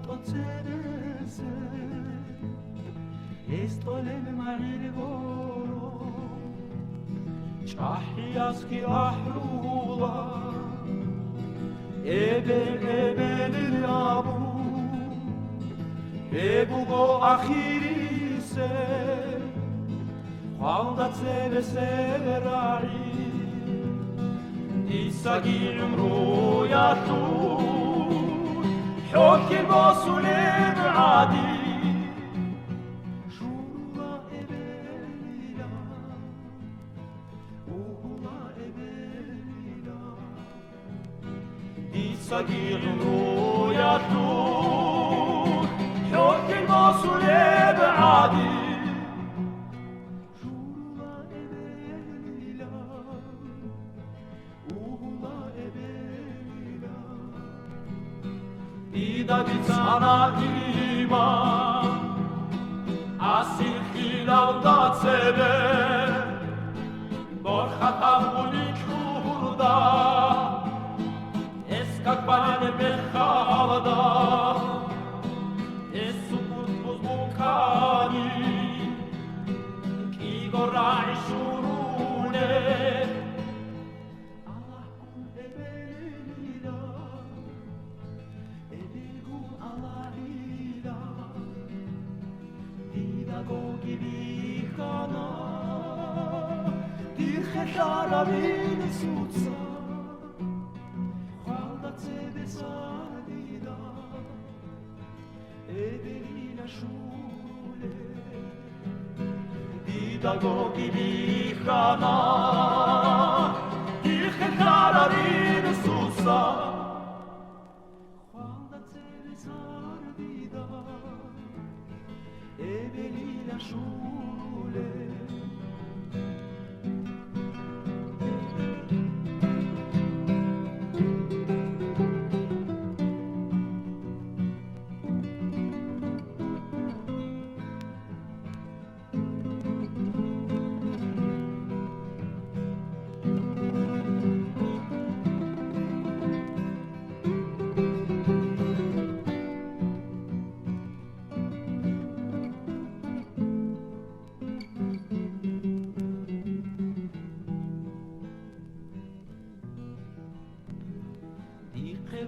ocerese estolem marilgoro çahiyaski ahrula ebel yabu ebugo ahirise halda severai isagim ruyatu حكي بوصولين عادي شورا إبليلا وهما إبليلا دي صغير رؤيته حكي بوصولين عادي شورا إبليلا وهما إبليلا إذا بتانا إيمان أسير خلال داد سبه برخطم بونيك هوردا اسكاك بانه بخالدا السكوت بزبوكاني كي قرعي شرونه Gogi bihana dir khasharavin sutsa khalda tsebesadida edelina shule dida gogi bihana dir khasharavin sutsa khalda tsebesadida Evelina Schule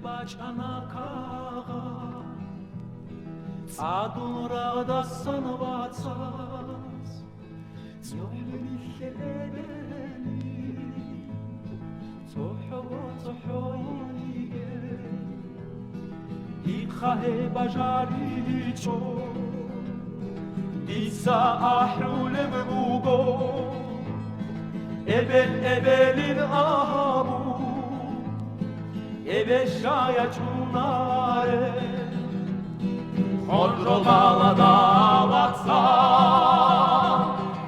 Bachanakaga Adura da sanvatsas Zohliheleni Zohoye Ikhahe bajaricho Disa ahlulem bugo Ebelin ahabu Ebe şaya çunare Kontrolala da vatsa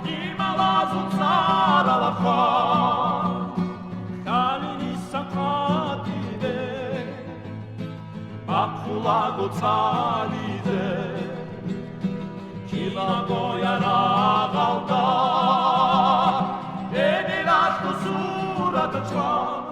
İmalazun sarala fa Kalini sakatide Bakula gotsalide Kila goyara galda Beni laşku surata çan